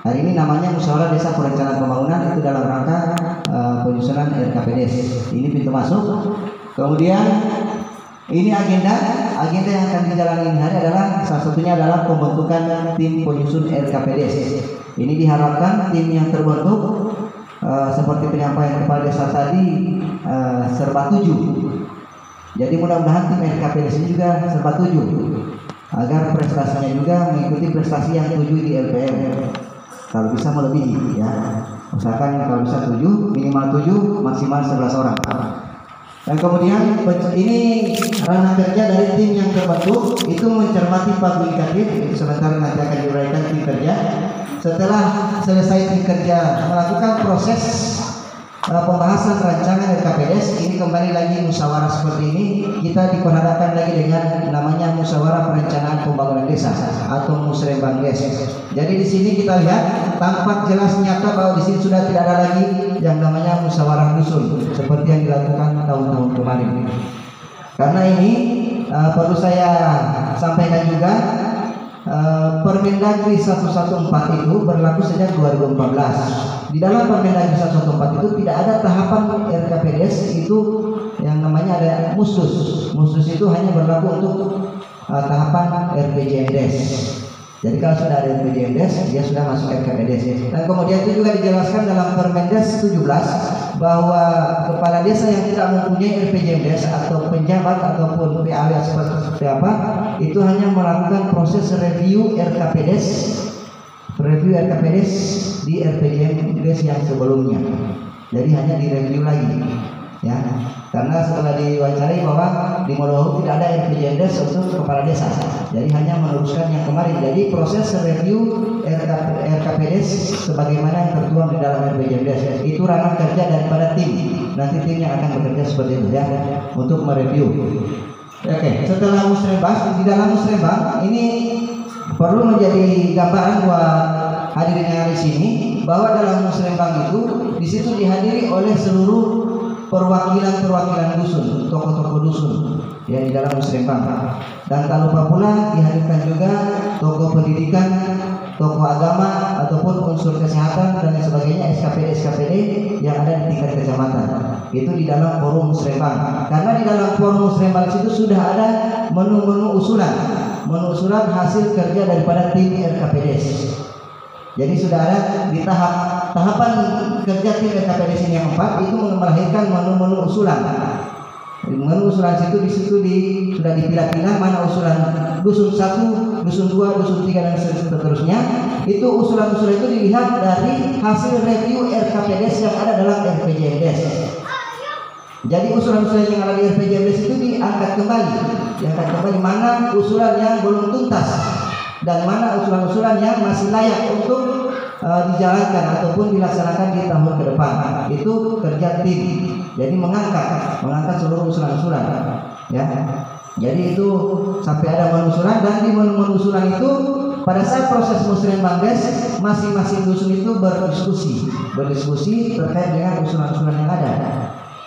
Hari ini namanya Musyawarah Desa Perencanaan Pembangunan, itu dalam rangka penyusunan RKPDes. Ini pintu masuk. Kemudian ini agenda yang akan dijalani hari adalah salah satunya adalah pembentukan tim penyusun RKPDes. Ini diharapkan tim yang terbentuk seperti penyampaian kepala desa tadi serba 7. Jadi mudah-mudahan tim RKPDes ini juga serba 7 agar prestasinya juga mengikuti prestasi yang 7 di LPM. Kalau bisa melebihi ya. Usahakan kalau bisa 7, minimal 7, maksimal 11 orang. Dan kemudian ini ranah kerja dari tim yang terbentuk itu mencermati publikatif, itu sebentar nanti akan diuraikan tim kerja. Setelah selesai tim kerja melakukan proses pembahasan rancangan RKPDes, ini kembali lagi musyawarah seperti ini, kita diperhadapkan lagi dengan namanya Musyawarah Perencanaan Pembangunan Desa atau Musrembangdes. Jadi di sini kita lihat tampak jelas nyata bahwa di sini sudah tidak ada lagi yang namanya musyawarah dusun seperti yang dilakukan tahun-tahun kemarin. Karena ini perlu saya sampaikan juga, Permendagri 114 itu berlaku sejak 2014. Di dalam Permendagri 114 itu tidak ada tahapan RKPDes itu yang namanya ada musus. Musus itu hanya berlaku untuk tahapan RPJMDes. Jadi kalau sudah ada RPJMDes, dia sudah masuk RKPDes. Dan kemudian itu juga dijelaskan dalam Permendes 17 bahwa kepala desa yang tidak mempunyai RPJMDes atau penjabat ataupun PAW seperti apa, itu hanya melakukan proses review RKPDes di RPJMDes yang sebelumnya. Jadi hanya direview lagi, ya. Karena setelah diwawancarai bahwa di Modohu tidak ada RPJMDes untuk kepala desa, jadi hanya meneruskan yang kemarin. Jadi proses review RKPDes sebagaimana yang tertuang di dalam RPJMDes itu ranah kerja daripada tim. Nanti tim yang akan bekerja seperti itu ya untuk mereview. Oke, setelah musrembang, di dalam musrembang ini perlu menjadi gambaran buat hadirin yang di sini bahwa dalam musrembang itu di situ dihadiri oleh seluruh perwakilan dusun, tokoh-tokoh dusun ya di dalam musrembang. Dan tak lupa pula dihadirkan juga tokoh pendidikan, tokoh agama ataupun unsur kesehatan dan sebagainya, SKPD yang ada di tingkat kecamatan. Itu di dalam forum musrembang. Karena di dalam forum musrembang itu sudah ada menu-menu usulan hasil kerja daripada tim RKPDes. Jadi sudah ada di tahapan kerja tim RKPDes ini yang 4 itu melahirkan menu-menu usulan. Menu usulan di situ sudah dipilah-pilah mana usulan dusun 1, dusun 2, dusun 3 dan seterusnya. Itu usulan-usulan itu dilihat dari hasil review RKPDes yang ada dalam RPJMDes. Jadi usulan-usulan yang ada di RPJMDes itu diangkat kembali mana usulan yang belum tuntas dan mana usulan-usulan yang masih layak untuk dijalankan ataupun dilaksanakan di tahun ke depan. Itu kerja tim. Jadi mengangkat seluruh usulan-usulan ya. Jadi itu sampai ada menu usulan, dan di menu usulan itu pada saat proses musrembangdes masing-masing dusun itu berdiskusi terkait dengan usulan-usulan yang ada.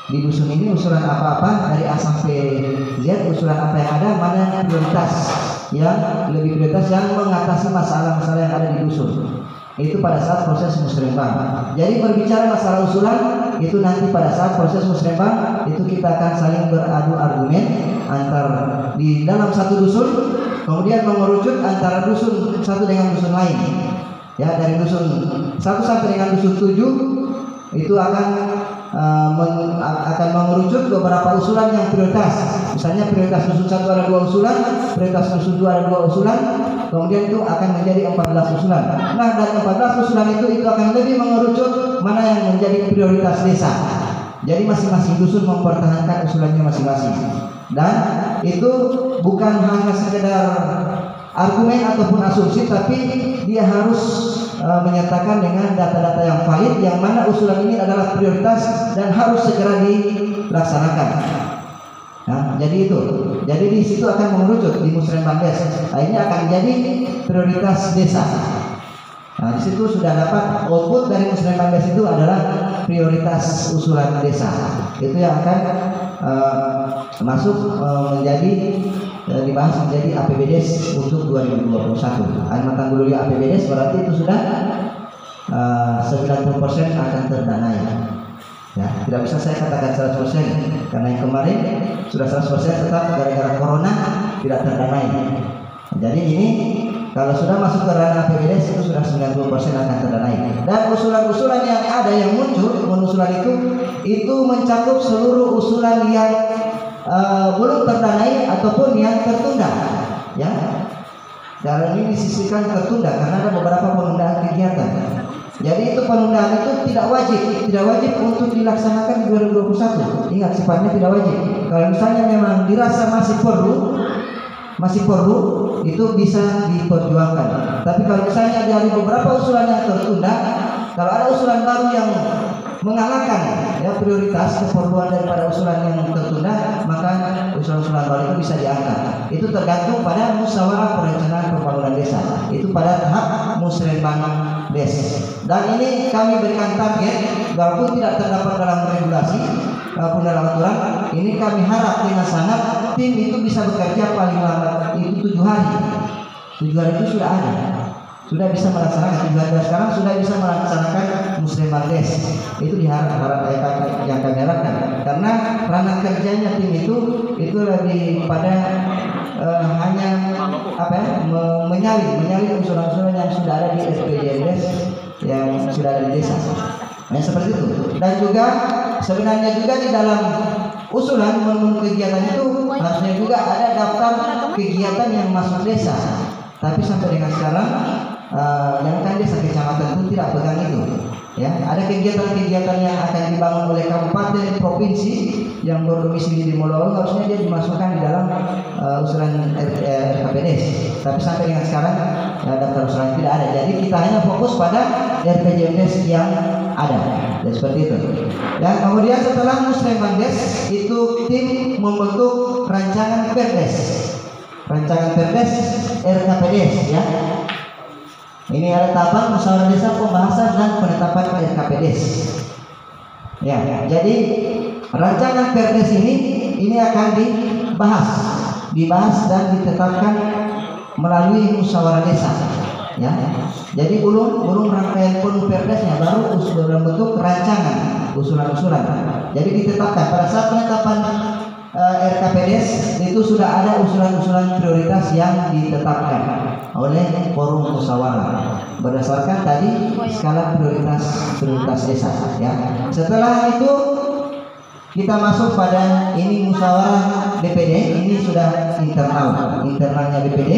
Di dusun ini usulan apa-apa dari A sampai Z, usulan apa yang ada, mana yang prioritas, yang lebih prioritas yang mengatasi masalah-masalah yang ada di dusun. Itu pada saat proses musrembang. Jadi berbicara masalah usulan itu nanti pada saat proses musrembang itu kita akan saling beradu argumen antar di dalam satu dusun, kemudian mengerucut antara dusun satu dengan dusun lain. Ya, dari dusun 1 sampai dengan dusun 7 itu akan mengerucut beberapa usulan yang prioritas. Misalnya prioritas dusun 1 ada 2 usulan, prioritas dusun 2 ada 2 usulan, kemudian itu akan menjadi 14 usulan. Nah, dari 14 usulan itu akan lebih mengerucut mana yang menjadi prioritas desa. Jadi masing-masing dusun mempertahankan usulannya masing-masing. Dan itu bukan hanya sekedar argumen ataupun asumsi, tapi dia harus menyatakan dengan data-data yang valid yang mana usulan ini adalah prioritas dan harus segera dilaksanakan. Nah, jadi itu. Jadi di situ akan mengerucut di musrembangdes. Akhirnya akan menjadi prioritas desa. Nah, di situ sudah dapat output dari musrembangdes itu adalah prioritas usulan desa. Itu yang akan masuk menjadi dibahas menjadi APBDes untuk 2021. Matang dulu APBDes berarti itu sudah 90% akan terdanai. Ya, tidak bisa saya katakan 100% karena yang kemarin sudah 100% tetap gara-gara corona tidak terdanai. Jadi ini kalau sudah masuk ke ranah APBDes itu sudah 90% akan terdanai. Dan usulan-usulan yang ada yang muncul, usulan itu mencakup seluruh usulan yang belum terdanai ataupun yang tertunda. Ya, dan ini disisihkan tertunda karena ada beberapa penundaan kegiatan. Jadi itu penundaan itu tidak wajib untuk dilaksanakan di 2021. Ingat, sifatnya tidak wajib. Kalau misalnya memang dirasa masih perlu, itu bisa diperjuangkan. Tapi kalau misalnya dari beberapa usulan yang tertunda, kalau ada usulan baru yang mengalahkan ya prioritas keperluan daripada usulan yang tertunda, maka usulan-usulan baru itu bisa diangkat. Itu tergantung pada musyawarah perencanaan pembangunan desa. Itu pada tahap musrenbang des. Dan ini kami berikan target, walaupun tidak terdapat dalam regulasi maupun dalam aturan, ini kami harap dengan sangat tim itu bisa bekerja paling lambat itu 7 hari. 7 hari itu sudah ada. Sudah bisa melaksanakan 7 hari sekarang sudah bisa melaksanakan musrenbang des. Itu diharap yang kami harapkan. Karena ranah kerjanya tim itu lebih pada hanya menyalin usulan-usulan yang sudah ada di SPJNDes yang sudah ada di desa. Nah, seperti itu. Dan juga sebenarnya juga di dalam usulan menurut kegiatan itu harusnya juga ada daftar kegiatan yang masuk desa. Tapi sampai dengan sekarang yang kan desa kecamatan pun tidak pegang itu. Ya, ada kegiatan-kegiatan yang akan dibangun oleh kabupaten, provinsi yang berdomisili di Molawang, harusnya dia dimasukkan di dalam usulan RKPDes. Tapi sampai dengan sekarang daftar usulan tidak ada. Jadi kita hanya fokus pada RPJMDes yang ada. Dan seperti itu. Dan kemudian setelah musrenbang des itu tim membentuk rancangan perdes. Rancangan perdes RKPDes ya. Ini ada tahapan musyawarah desa, pembahasan dan penetapan RKPDes. Ya, jadi rancangan perdes ini akan dibahas dan ditetapkan melalui musyawarah desa. Ya, jadi belum rangkaian penuh perdesnya, baru dalam bentuk rancangan usulan-usulan. Jadi ditetapkan pada saat penetapan RKPDes itu sudah ada usulan-usulan prioritas yang ditetapkan oleh forum musyawarah berdasarkan tadi skala prioritas desa ya. Setelah itu kita masuk pada ini musyawarah DPD, ini sudah internalnya DPD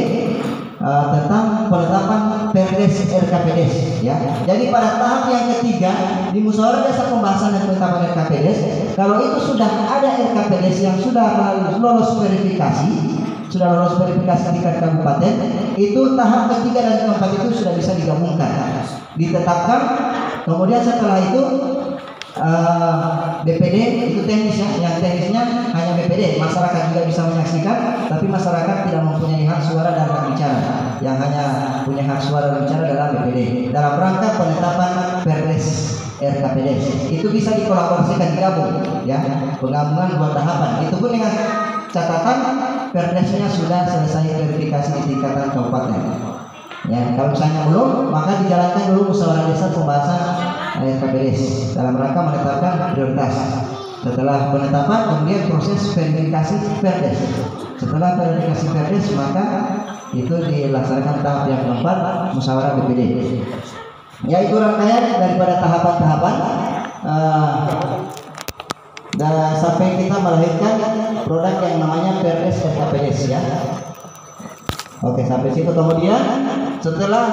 tentang penetapan perdes RKPDes ya. Jadi pada tahap yang ketiga di musyawarah desa pembahasan dan penetapan RKPDes, kalau itu sudah ada RKPDes yang sudah lolos verifikasi tingkat kabupaten, itu tahap ketiga dan keempat itu sudah bisa digabungkan, ditetapkan. Kemudian setelah itu BPD itu teknisnya, yang teknisnya hanya BPD, masyarakat juga bisa menyaksikan, tapi masyarakat tidak mempunyai hak suara dan hak bicara. Yang hanya punya hak suara dan bicara adalah BPD dalam rangka penetapan perdes RKPDes. Itu bisa dikolaborasikan, digabung ya, penggabungan 2 tahapan. Itu pun dengan catatan perdesnya sudah selesai verifikasi di tingkatan kabupaten. Ya, kalau misalnya belum, maka dijalankan dulu musyawarah desa pembahasan RKPDes dalam rangka menetapkan prioritas. Setelah penetapan, kemudian proses verifikasi perdes. Setelah verifikasi perdes, maka itu dilaksanakan tahap yang keempat, musyawarah BPD. Yaitu rangkaian daripada tahapan-tahapan dan sampai kita melahirkan produk yang namanya perdes RKPDes ya. Oke, sampai situ. Kemudian setelah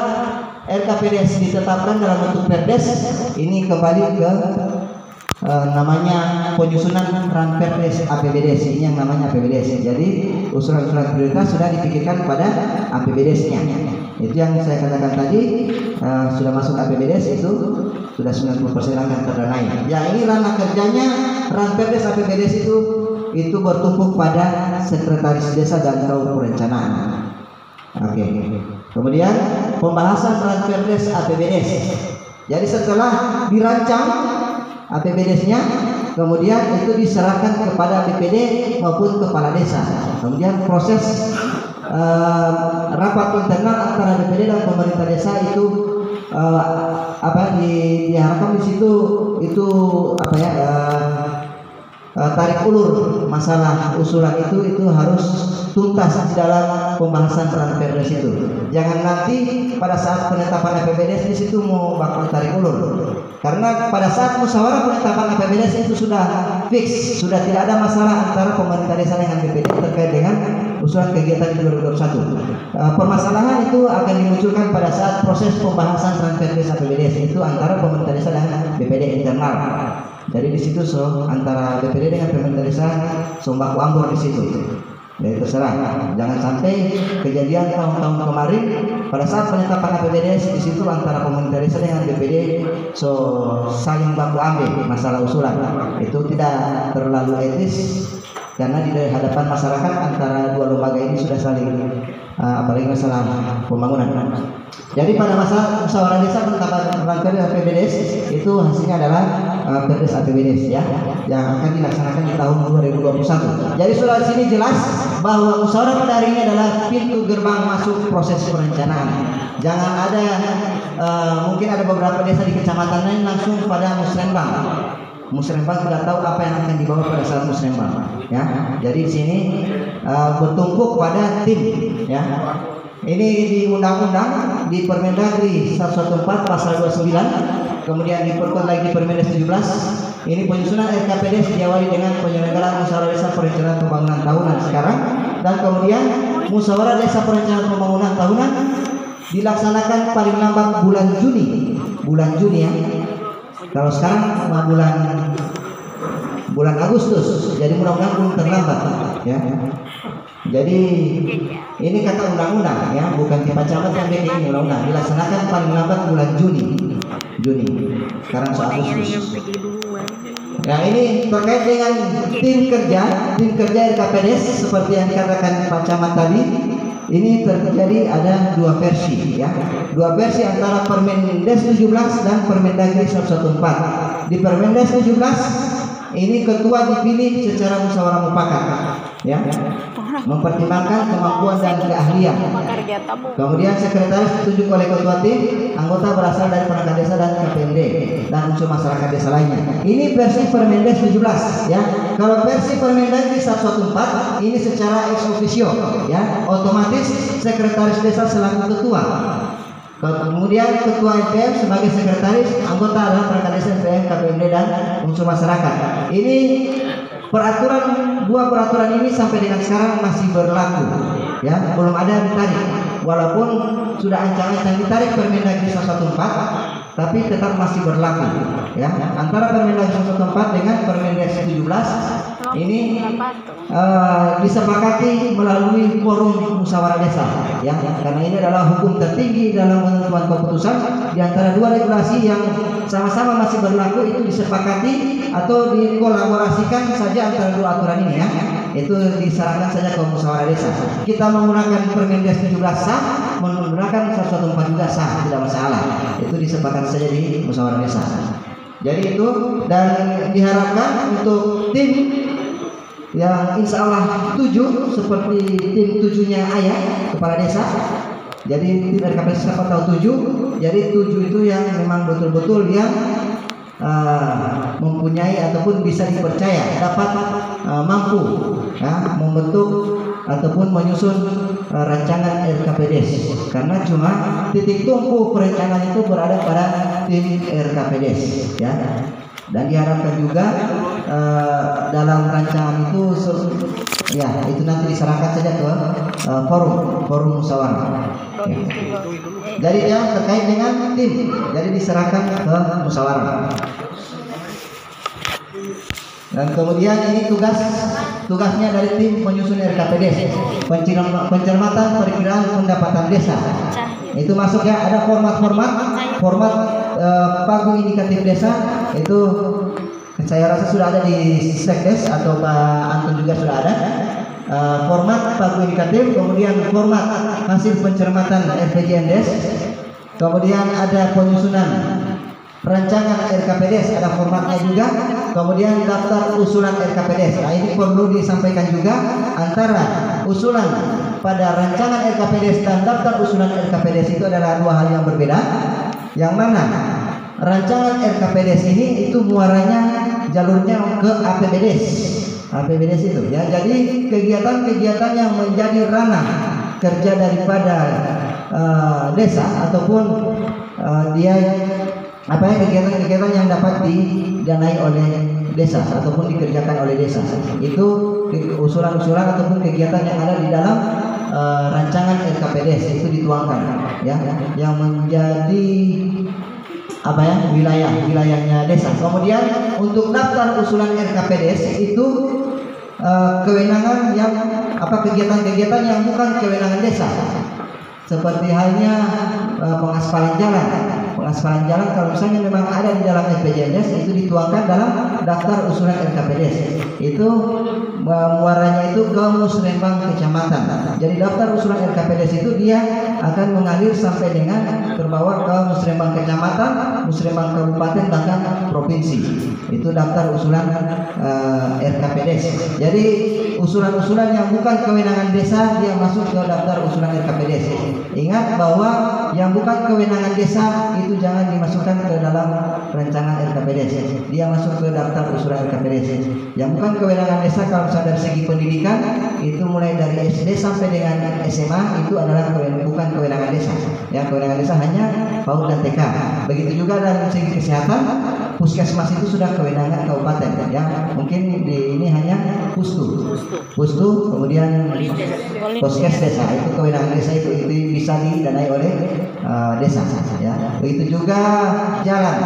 RKPDes ditetapkan dalam bentuk perdes, ini kembali ke namanya penyusunan ranperdes APBDes. Ini yang namanya APBDes. Jadi usulan-usulan prioritas sudah dipikirkan pada APBDes-nya. Itu yang saya katakan tadi, sudah masuk APBDes itu sudah 90% akan terdanai. Ya, ini ranah kerjanya ranperdes APBDes itu bertumpuk pada sekretaris desa dan kaum perencanaan. Oke. Kemudian pembahasan ranperdes APBDes. Jadi setelah dirancang APBDes-nya, kemudian itu diserahkan kepada BPD maupun kepala desa. Kemudian proses rapat internal antara BPD dan pemerintah desa itu diharapkan di situ itu apa ya, tarik ulur masalah usulan itu harus tuntas di dalam pembahasan Ranperdes itu. Jangan nanti pada saat penetapan APBDes di situ mau bakal tarik ulur. Karena pada saat musyawarah penetapan APBDes itu sudah fix, sudah tidak ada masalah antara pemerintah desa dengan BPD terkait dengan usulan kegiatan di 2021. Permasalahan itu akan dimunculkan pada saat proses pembahasan Ranperdes APBDes itu antara pemerintah desa dan BPD internal. Jadi di situ antara BPD dengan pemerintah desa baku ambur di situ. Jadi terserah, jangan sampai kejadian tahun-tahun kemarin pada saat penetapan APBDes di situ antara pemerintah desa dengan BPD saling baku ambil masalah usulan. Itu tidak terlalu etis karena di hadapan masyarakat antara dua lembaga ini sudah saling apalagi masalah pembangunan. Jadi pada masa musyawarah desa penetapan Ranperdes APBDes itu hasilnya adalah Perdes APBDes ya, yang akan dilaksanakan di tahun 2021. Jadi sudah di sini jelas bahwa musyawarah pada hari ini adalah pintu gerbang masuk proses perencanaan. Jangan ada mungkin ada beberapa desa di kecamatan lain langsung pada musrembang. Musrembang sudah tahu apa yang akan dibawa pada saat musrembang ya. Jadi di sini bertumpuk pada tim ya. Ini di undang-undang di Permendagri 114 pasal 29, kemudian diperkuat lagi di Permendes 17. Ini penyusunan RKPDes diawali dengan penyelenggaraan musyawarah desa perencanaan pembangunan tahunan sekarang, dan kemudian musyawarah desa perencanaan pembangunan tahunan dilaksanakan paling lambat bulan Juni ya. Kalau sekarang bulan Agustus, jadi mudah-mudahan belum terlambat ya. Jadi ini kata undang-undang ya, bukan Kipacamat yang bikin ini undang-undang. Dilaksanakan paling lambat bulan Juni. Sekarang Agustus. Nah ini terkait dengan tim kerja RKPDes seperti yang dikatakan Pak Camat tadi. Ini terjadi ada dua versi ya. Dua versi antara Permendes 17 dan Permendagri 114. Di Permendes 17 ini ketua dipilih secara musyawarah mufakat ya, mempertimbangkan kemampuan dan keahlian. Kemudian sekretaris ditunjuk oleh ketua tim, anggota berasal dari perangkat desa dan KPMD dan unsur masyarakat desa lainnya. Ini versi Permendes 17 ya. Kalau versi Permendagri 114 ini secara ex officio ya, otomatis sekretaris desa selaku ketua. Kemudian ketua MPM sebagai sekretaris, anggota adalah perangkat desa, MPM, KPMD dan unsur masyarakat. Ini dua peraturan ini sampai dengan sekarang masih berlaku ya, belum ada ditarik. Walaupun sudah ancang-ancang ditarik Permendagri 114, tapi tetap masih berlaku ya. Antara Permendagri 114 dengan Permendes 17 ini disepakati melalui forum musyawarah desa ya, karena ini adalah hukum tertinggi dalam penentuan keputusan. Di antara dua regulasi yang sama-sama masih berlaku itu disepakati atau dikolaborasikan saja antara dua aturan ini ya. Itu disarankan saja ke musyawarah desa. Kita menggunakan Permendes 17 sah, menggunakan 114 juga sah, tidak masalah. Itu disepakati saja di musyawarah desa. Jadi itu, dan diharapkan untuk tim yang insya Allah 7 seperti tim 7-nya ayah kepala desa. Jadi tim RKPDes siapa tahu 7. Jadi 7 itu yang memang betul-betul yang mempunyai ataupun bisa dipercaya dapat mampu ya, membentuk ataupun menyusun rancangan RKPDes. Karena cuma titik tumpu perencanaan itu berada pada tim RKPDes ya. Dan diharapkan juga dalam rancangan itu ya, itu nanti diserahkan saja ke forum musyawarah ya. Jadi yang terkait dengan tim, jadi diserahkan ke musyawarah. Dan kemudian ini tugasnya dari tim penyusun RKPDes, pencermatan perkiraan pendapatan desa. Itu masuk ya, ada format pagu indikatif desa. Itu saya rasa sudah ada di Sekdes atau Pak Anton juga sudah ada. Format pagu indikatif, kemudian format hasil pencermatan RPJMDes, kemudian ada penyusunan rancangan RKPDes, ada formatnya juga, kemudian daftar usulan RKPDes. Nah ini perlu disampaikan juga, antara usulan pada rancangan RKPDes dan daftar usulan RKPDes itu adalah dua hal yang berbeda, yang mana rancangan RKPDes ini itu muaranya jalurnya ke APBDes. APBDes itu ya. Jadi kegiatan-kegiatan yang menjadi ranah kerja daripada desa ataupun dia kegiatan-kegiatan yang dapat didanai oleh desa ataupun dikerjakan oleh desa, itu usulan-usulan ataupun kegiatan yang ada di dalam rancangan RKPDes itu dituangkan ya, yang menjadi wilayahnya desa. Kemudian untuk daftar usulan RKPDes itu kewenangan yang kegiatan-kegiatan yang bukan kewenangan desa, seperti halnya pengaspalan jalan. Pengaspalan jalan kalau misalnya memang ada di dalam RPJMDes itu dituangkan dalam daftar usulan RKPDes. Itu muaranya itu ke musrembang kecamatan. Jadi daftar usulan RKPDes itu dia akan mengalir sampai dengan terbawa ke musrembang kecamatan, musrembang kabupaten, bahkan provinsi. Itu daftar usulan RKPDes. Jadi usulan-usulan yang bukan kewenangan desa dia masuk ke daftar usulan RKPDes. Ingat bahwa yang bukan kewenangan desa itu jangan dimasukkan ke dalam rancangan RKPDes. Dia masuk ke daftar usulan RKPDes. Yang bukan kewenangan desa kalau misalnya dari segi pendidikan itu mulai dari SD sampai dengan SMA itu adalah bukan kewenangan desa. Ya, kewenangan desa hanya PAUD dan TK. Begitu juga dari segi kesehatan, puskesmas itu sudah kewenangan kabupaten. Ya, mungkin di ini hanya pustu, kemudian puskes desa itu kewenangan desa, itu bisa didanai oleh desa. Ya, begitu juga jalan.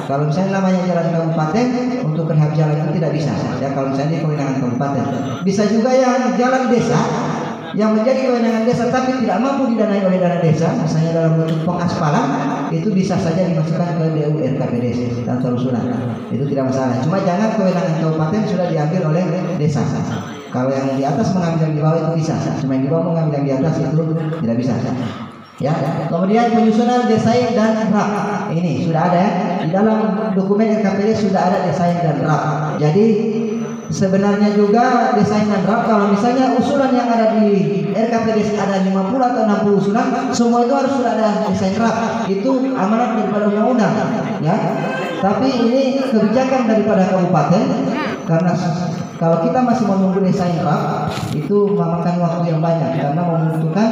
Kalau misalnya namanya jalan kabupaten, untuk rehab jalan itu tidak bisa. Ya, kalau misalnya di kewenangan kabupaten. Bisa juga yang jalan desa yang menjadi kewenangan desa tapi tidak mampu didanai oleh dana desa, misalnya dalam bentuk pengaspalan, itu bisa saja dimasukkan ke DU RKPDes dan usulan. Itu tidak masalah. Cuma jangan kewenangan kabupaten sudah diambil oleh desa. Kalau yang di atas mengambil yang di bawah itu bisa. Cuma yang di bawah mengambil yang di atas itu tidak bisa. Ya, kemudian penyusunan desain dan draft ini sudah ada ya di dalam dokumen RKPDes, sudah ada desain dan draft. Jadi sebenarnya juga desain dan draft, kalau misalnya usulan yang ada di RKPDes ada 50 atau 60 usulan, semua itu harus sudah ada desain draft. Itu amanat daripada undang-undang ya. Tapi ini kebijakan daripada kabupaten, karena kalau kita masih menunggu desain draft itu memakan waktu yang banyak karena membutuhkan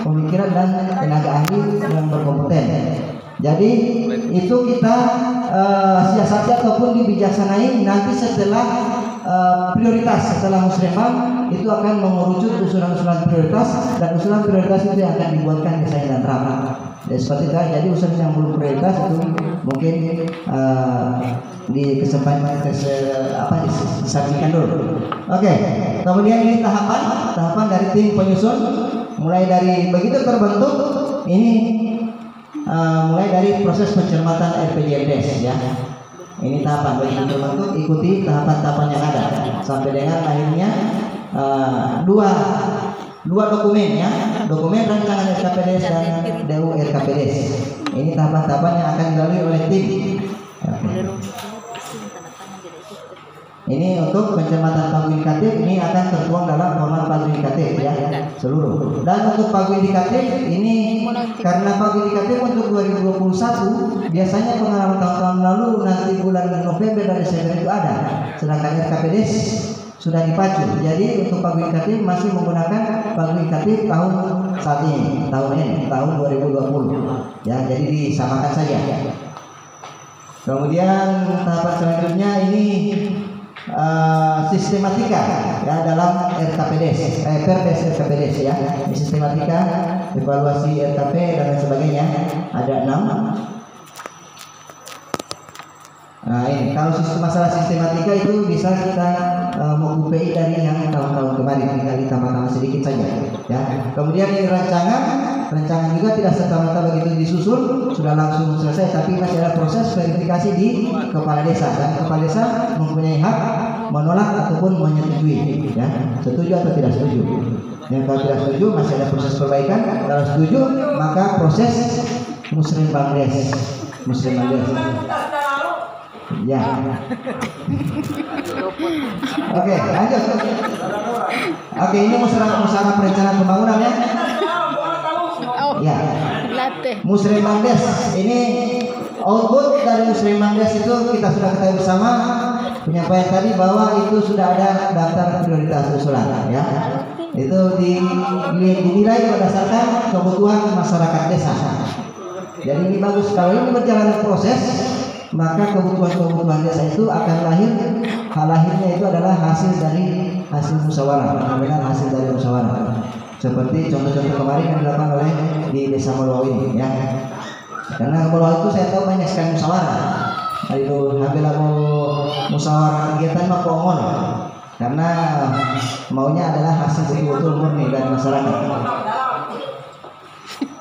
pemikiran dan tenaga ahli yang berkompeten. Jadi itu kita siasati ataupun dibijaksanai nanti setelah prioritas, setelah musrembang itu akan mengerucut usulan-usulan prioritas, dan usulan prioritas itu yang akan dibuatkan desain dan draft. Ya, seperti itu. Jadi usulan yang belum prioritas itu mungkin di kesempatan disampaikan dulu. Oke. Kemudian ini tahapan dari tim penyusun, mulai dari begitu terbentuk ini mulai dari proses pencermatan RPJMDes ya. Ini tahapan begitu terbentuk, ikuti tahapan-tahapan yang ada sampai dengan akhirnya dua dokumen ya, dokumen rancangan RKPDes dan DU RKPDes. Ini tahapan-tahapan yang akan dilalui oleh tim. Ini untuk pencermatan pagu indikatif, ini akan tertuang dalam format pagu indikatif ya, seluruh. Dan untuk pagu indikatif ini, karena pagu indikatif untuk 2021 biasanya pengalaman tahun-tahun lalu nanti bulan November dan Desember itu ada, sedangkan RKPDes sudah dipacu. Jadi untuk pagu indikatif masih menggunakan pagu indikatif tahun saat ini, tahun 2020 ya, jadi disamakan saja. Kemudian tahapan selanjutnya ini sistematika ya dalam RKPDes, Perdes RKPDes ya. Ini sistematika, evaluasi RKP dan lain sebagainya, ada 6. Nah ini kalau masalah sistematika itu bisa kita mengupai dari yang tahun-tahun kemarin, tinggal ditambah-tambah sedikit saja ya. Kemudian ini rancangan juga tidak serta-merta begitu disusun sudah langsung selesai, tapi masih ada proses verifikasi di kepala desa, dan kepala desa mempunyai hak menolak ataupun menyetujui ya, setuju atau tidak setuju. Yang kalau tidak setuju masih ada proses perbaikan, kalau setuju maka proses musrembangdes. Ya. Oke, lanjut. Oke, ini musyawarah perencanaan pembangunan ya. Ya. Musrembangdes ini output dari Muslimandes itu kita sudah ketahui bersama penyampaian tadi bahwa itu sudah ada daftar prioritas usulan ya. Itu dinilai berdasarkan kebutuhan masyarakat desa. Jadi ini bagus, kalau ini berjalan proses, maka kebutuhan desa itu akan lahir. Hal lahirnya itu adalah hasil musyawarah, benar hasil dari musyawarah. Seperti contoh-contoh kemarin yang dilakukan oleh di Desa Moloau ini ya. Karena Moloau itu saya tahu banyak sekali musyawarah. Itu hampir musyawarah kegiatan mah pohon. Karena maunya adalah hasil betul-betul murni dari masyarakat.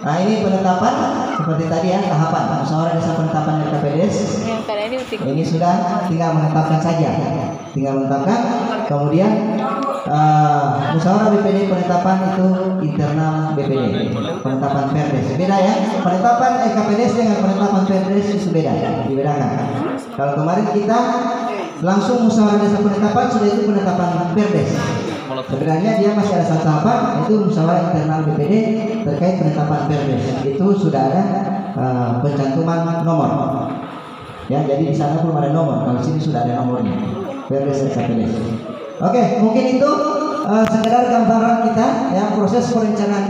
Nah ini penetapan seperti tadi ya, tahapan musyawarah desa penetapan RKPDS. Ini sudah tinggal menetapkan saja, tinggal menetapkan. Kemudian musyawarah BPD penetapan itu internal BPD, penetapan Perdes beda ya. Penetapan RKPDS dengan penetapan Perdes itu beda, dibedakan. Kalau kemarin kita langsung musyawarah desa penetapan, sudah itu penetapan Perdes. Sebenarnya dia masih ada satu tahapan, itu musyawarah internal BPD terkait penetapan Perdes. Itu sudah ada pencantuman nomor. Ya, jadi di sana belum ada nomor. Kalau sini sudah ada nomornya. Perdes dan Perdes. Oke, mungkin itu sekedar gambaran kita ya proses perencanaan